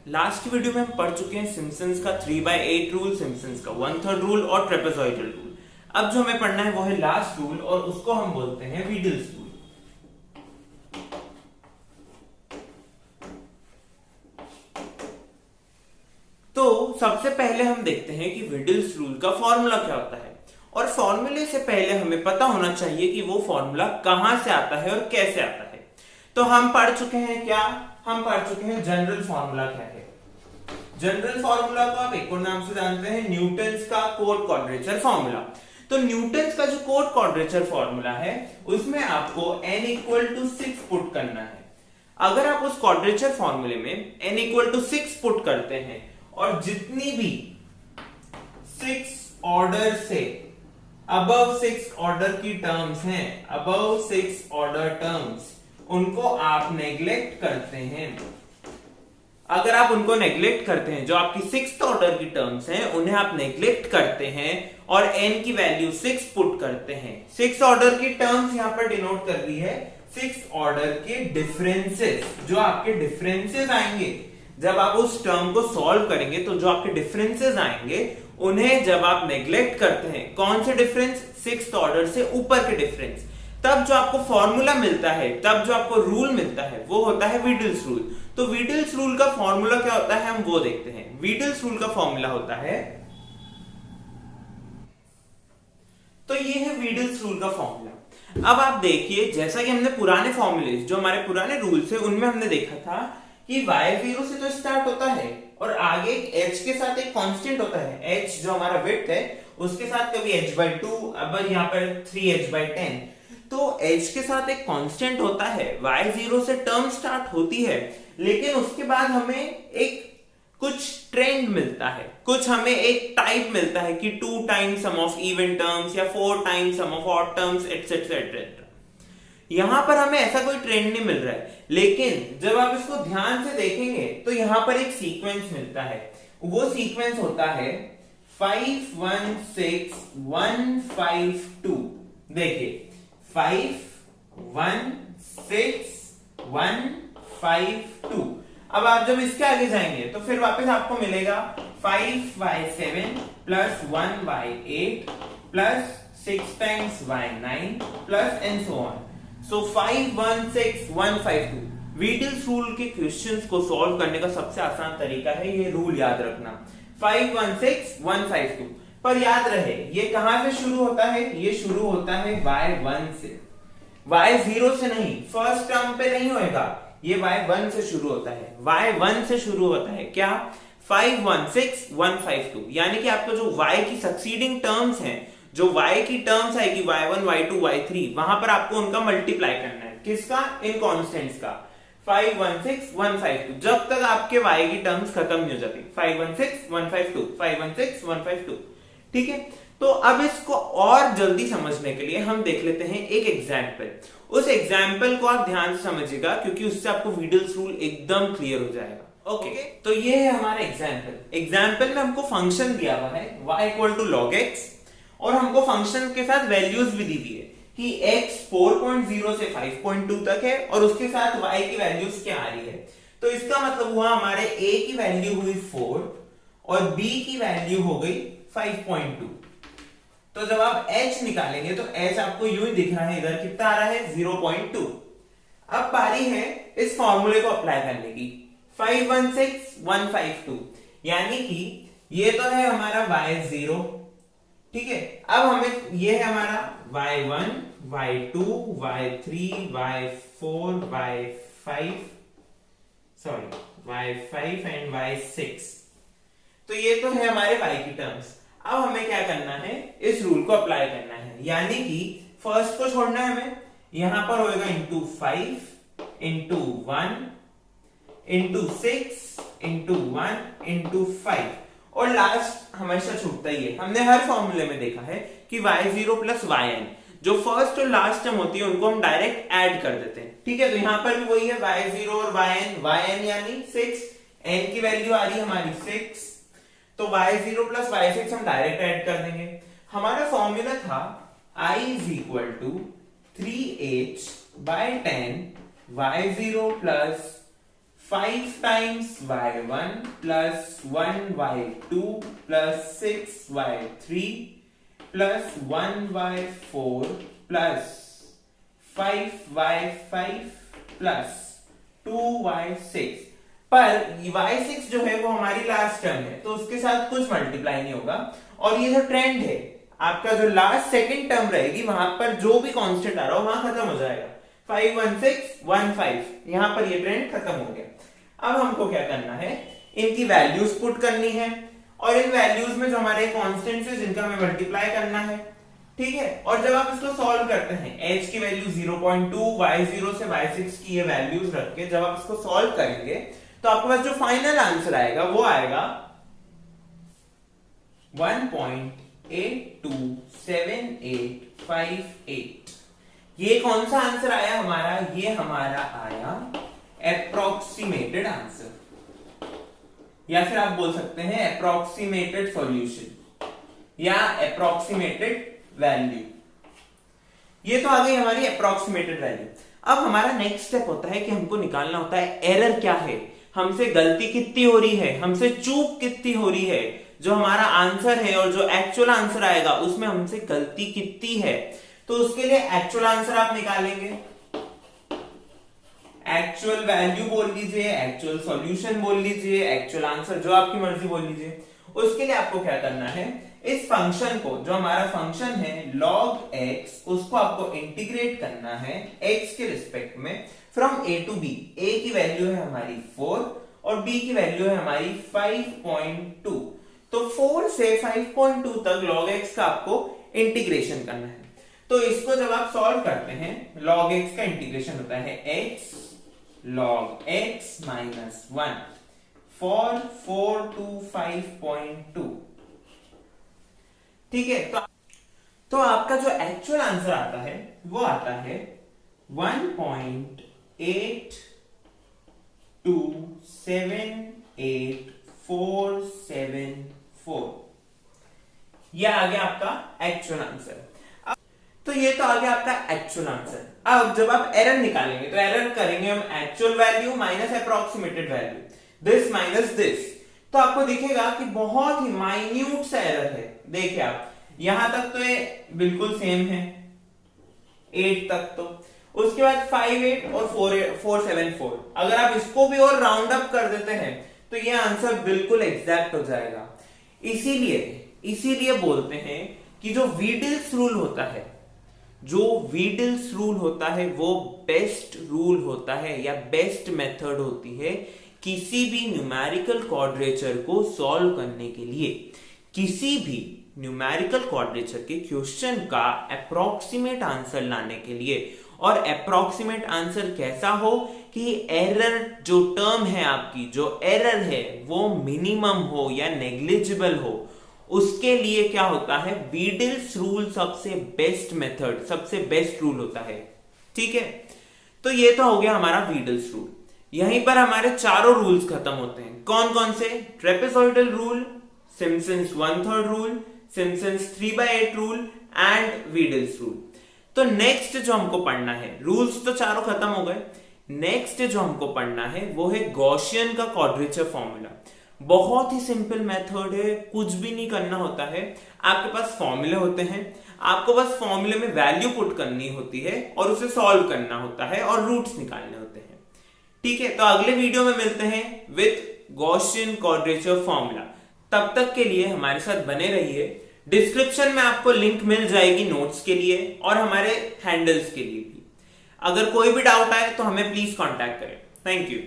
Last video में हम पढ़ चुके हैं सिम्पसन्स का 3/8 रूल, सिम्पसन्स का 1/3 रूल और ट्रेपेजॉइडल रूल। अब जो हमें पढ़ना है वो है लास्ट रूल और उसको हम बोलते हैं वीडल्स रूल। तो सबसे पहले हम देखते हैं कि वीडल्स रूल का फॉर्मूला क्या होता है, और फॉर्मूले से पहले हमें पता होना चाहिए कि वो फॉर्मूला कहां से आता है और कैसे आता है। तो हम पढ़ चुके हैं क्या, हम पढ़ चुके हैं जनरल फॉर्मूला क्या है। जनरल फॉर्मूला को आप एक और नाम से जानते हैं, न्यूटन्स का कोट क्वाड्रेचर फॉर्मूला। तो न्यूटन्स का जो कोट क्वाड्रेचर फॉर्मूला है उसमें आपको n = 6 पुट करना है। अगर आप उस क्वाड्रेचर फॉर्मूले में n = 6 पुट करते हैं और जितनी भी 6 ऑर्डर से अबव 6 ऑर्डर की टर्म्स हैं, अबव 6 ऑर्डर टर्म्स, उनको आप नेग्लेक्ट करते हैं। अगर आप उनको नेग्लेक्ट करते हैं, जो आपकी 6th ऑर्डर की टर्म्स हैं उन्हें आप नेग्लेक्ट करते हैं और n की वैल्यू 6 पुट करते हैं। 6 ऑर्डर की टर्म्स यहां पर डिनोट कर रही है 6 ऑर्डर के डिफरेंसेस। जो आपके डिफरेंसेस आएंगे जब आप उस टर्म को सॉल्व करेंगे, तो जो आपके डिफरेंसेस आएंगे उन्हें जब आप नेग्लेक्ट करते हैं, कौन से डिफरेंस, 6th ऑर्डर से ऊपर के डिफरेंस, तब जो आपको फॉर्मूला मिलता है, तब जो आपको रूल मिलता है वो होता है वीडल्स रूल। तो वीडल्स रूल का फॉर्मूला क्या होता है हम वो देखते हैं। वीडल्स रूल का फॉर्मूला होता है, तो ये है वीडल्स रूल का फॉर्मूला। अब आप देखिए, जैसा कि हमने पुराने फॉर्मूले, जो हमारे पुराने रूल्स है उनमें हमने देखा था कि y0 से तो स्टार्ट होता है और आगे h के साथ एक कांस्टेंट होता है। h जो हमारा विड्थ है उसके साथ कभी h/2, अब यहाँ पर 3h/10, तो h के साथ एक कांस्टेंट होता है। y0 से टर्म स्टार्ट होती है, लेकिन उसके बाद हमें एक कुछ ट्रेंड मिलता है, कुछ हमें एक टाइप मिलता है कि 2 times sum of even terms या 4 times sum of odd terms etcetera etcetera. यहां पर हमें ऐसा कोई ट्रेंड नहीं मिल रहा है, लेकिन जब आप इसको ध्यान से देखेंगे तो यहां पर एक सीक्वेंस मिलता है। वो सीक्वेंस होता है 5 1 6 1 5 2। देखिए 5 1 6 1 5 2। अब आप जब इसके आगे जाएंगे तो फिर वापस आपको मिलेगा 5y7 plus 1y8 plus 6 times y9 plus and so on. So 5 1 6 1 5 2। Weddle's rule के क्वेश्चंस को सॉल्व करने का सबसे आसान तरीका है ये रूल याद रखना, 5 1 6 1 5 2। पर याद रहे ये कहां से शुरू होता है, ये शुरू होता है y1 से, y0 से नहीं, फर्स्ट टर्म पे नहीं होएगा, ये y1 से शुरू होता है। y1 से शुरू होता है क्या, 5 1 6 1 5 2। यानी कि आपको जो y की सक्सीडिंग टर्म्स हैं, जो y की टर्म्स आएगी y1 y2 y3, वहां पर आपको उनका मल्टीप्लाई करना है। किसका, इन कांस्टेंट्स का। 5 1 6 1 5 2, जब तक आपके y की टर्म्स खत्म नहीं हो जाती। 5 1 6 1 5 2, 5 1 6 1 5 2। ठीक है, तो अब इसको और जल्दी समझने के लिए हम देख लेते हैं एक एग्जाम्पल। उस एग्जाम्पल को आप ध्यान से समझिएगा क्योंकि उससे आपको वीडल्स रूल एकदम क्लियर हो जाएगा। ओके, तो ये है हमारा एग्जाम्पल। एग्जाम्पल में हमको फंक्शन दिया हुआ है y = log x, और हमको फंक्शन के साथ वैल्यूज भी दी हुई है कि x 4.0 से 5.2 तक है और उसके साथ y की वैल्यूज क्या आ रही है। तो इसका मतलब हुआ हमारे a की वैल्यू हुई 4 और b की वैल्यू हो गई 5.2। तो जब आप h निकालेंगे तो h आपको यूं ही दिख रहा है, इधर कितना आ रहा है 0.2। अब बारी है इस फॉर्मूले को अप्लाई करने की, 5 1 6 1 5 2, यानी कि ये तो है हमारा y0। ठीक है, अब हमें ये है हमारा y1 y2 y3 y4 y5 and y6। तो ये तो है हमारे y की टर्म्स। अब हमें क्या करना है, इस रूल को अप्लाई करना है, यानी कि फर्स्ट को छोड़ना है हमें, यहां पर होएगा into 5 into 1 into 6 into 1 into 5, और लास्ट हमेशा छूटता ही है। हमने हर फॉर्मूले में देखा है कि y0 प्लस yn, जो फर्स्ट और लास्ट टर्म होती है उनको हम डायरेक्ट ऐड कर देते हैं। ठीक है, तो यहां पर भी वही है y0 और yn यानी 6, n की वैल्यू आ रही है हमारी 6, तो y0 प्लस y6 हम डायरेक्ट ऐड कर देंगे। हमारा फॉर्मूला था I = 3h/10 y0 plus 5 times y1 plus 1y2 plus 6y3 plus 1y4 plus 5y5 plus 2y6। पर y6 जो है वो हमारी लास्ट टर्म है, तो उसके साथ कुछ मल्टीप्लाई नहीं होगा। और ये जो ट्रेंड है आपका, जो लास्ट सेकंड टर्म रहेगी वहां पर जो भी कांस्टेंट आ रहा हो वहां खत्म हो जाएगा। 5 1 6 1 5, यहां पर ये ट्रेंड खत्म हो गया। अब हमको क्या करना है, इनकी वैल्यूज पुट करनी है और इन वैल्यूज में जो हमारे कांस्टेंट्स है जिनका हमें मल्टीप्लाई करना है, ठीक है। और जब आप इसको सॉल्व करते हैं, h की वैल्यू 0.2, y0 से y6 की ये वैल्यूज रख के जब आप इसको सॉल्व करेंगे तो आपके पास जो फाइनल आंसर आएगा वो आएगा 1.827858। ये कौन सा आंसर आया हमारा, ये हमारा आया एप्रोक्सीमेटेड आंसर, या फिर आप बोल सकते हैं एप्रोक्सीमेटेड सॉल्यूशन या एप्रोक्सीमेटेड वैल्यू। ये तो आ गई हमारी एप्रोक्सीमेटेड वैल्यू। अब हमारा नेक्स्ट स्टेप होता है कि हमको निकालना होता है एरर क्या है, हमसे गलती कितनी हो रही है, हमसे चूक कितनी हो रही है। जो हमारा आंसर है और जो एक्चुअल आंसर आएगा उसमें हमसे गलती कितनी है, तो उसके लिए एक्चुअल आंसर आप निकालेंगे, एक्चुअल वैल्यू बोल लीजिए, एक्चुअल सॉल्यूशन बोल लीजिए, एक्चुअल आंसर, जो आपकी मर्जी बोल लीजिए। उसके लिए आपको क्या करना है, इस फंक्शन को, जो हमारा फंक्शन है log x, उसको आपको इंटीग्रेट करना है x के रिस्पेक्ट में from a to b। a की वैल्यू है हमारी 4 और b की वैल्यू है हमारी 5.2। तो 4 से 5.2 तक log x का आपको इंटीग्रेशन करना है। तो इसको जब आप सॉल्व करते हैं, log x का इंटीग्रेशन होता है x log x minus 1 for 4 to 5.2, ठीक है। तो आपका जो एक्चुअल आंसर आता है वो आता है 1.827847 यह आ गया आपका एक्चुअल आंसर। तो ये तो आ गया आपका एक्चुअल आंसर। अब जब आप एरर निकालेंगे तो एरर करेंगे हम actual value minus approximated value, this minus this. तो आपको दिखेगा कि बहुत ही माइन्यूट सा एरर है। देखिए आप यहां तक तो ये बिल्कुल सेम है, 8 तक तो, उसके बाद 58 और 474। अगर आप इसको भी और राउंड अप कर देते हैं तो ये आंसर बिल्कुल एग्जैक्ट हो जाएगा। इसीलिए बोलते हैं कि जो वीडिल्स रूल होता है, वो बेस्ट रूल होता है या बेस्ट मेथड होती है किसी भी न्यूमेरिकल क्वाड्रेचर को सॉल्व करने के लिए। किसी भी न्यूमेरिकल क्वाड्रेचर के क्वेश्चन का अप्रोक्सीमेट आंसर लाने के लिए, और अप्रोक्सीमेट आंसर कैसा हो कि एरर जो टर्म है आपकी, जो एरर है वो मिनिमम हो या नेग्लिजिबल हो, उसके लिए क्या होता है, वीडिल्स रूल सबसे बेस्ट मेथड, सबसे बेस्ट रूल होता है, ठीक है। तो ये तो हो गया हमारा वीडिल्स रूल। यहीं पर हमारे चारों रूल्स खत्म होते हैं। कौन कौन से, trapezoidal rule, Simpson's 1/3 rule, Simpson's 3/8 rule and Weddle's rule. तो नेक्स्ट जो हमको पढ़ना है, रूल्स तो चारों खत्म हो गए, नेक्स्ट जो हमको पढ़ना है वो है गॉसियन का क्वाड्रेचर फॉर्मूला। बहुत ही सिंपल मेथड है, कुछ भी नहीं करना होता है। आपके पास फॉर्मूले होते हैं, आपको बस फॉर्मूले में वैल्यू पुट करनी होती है और उसे सॉल्व करना होता है और रूट्स निकालने होते हैं, ठीक है। तो अगले वीडियो में मिलते हैं विथ गॉसियन क्वाड्रेचर फॉर्मूला। तब तक के लिए हमारे साथ बने रहिए। डिस्क्रिप्शन में आपको लिंक मिल जाएगी नोट्स के लिए और हमारे हैंडल्स के लिए भी। अगर कोई भी डाउट आए तो हमें प्लीज कांटेक्ट करें। Thank you.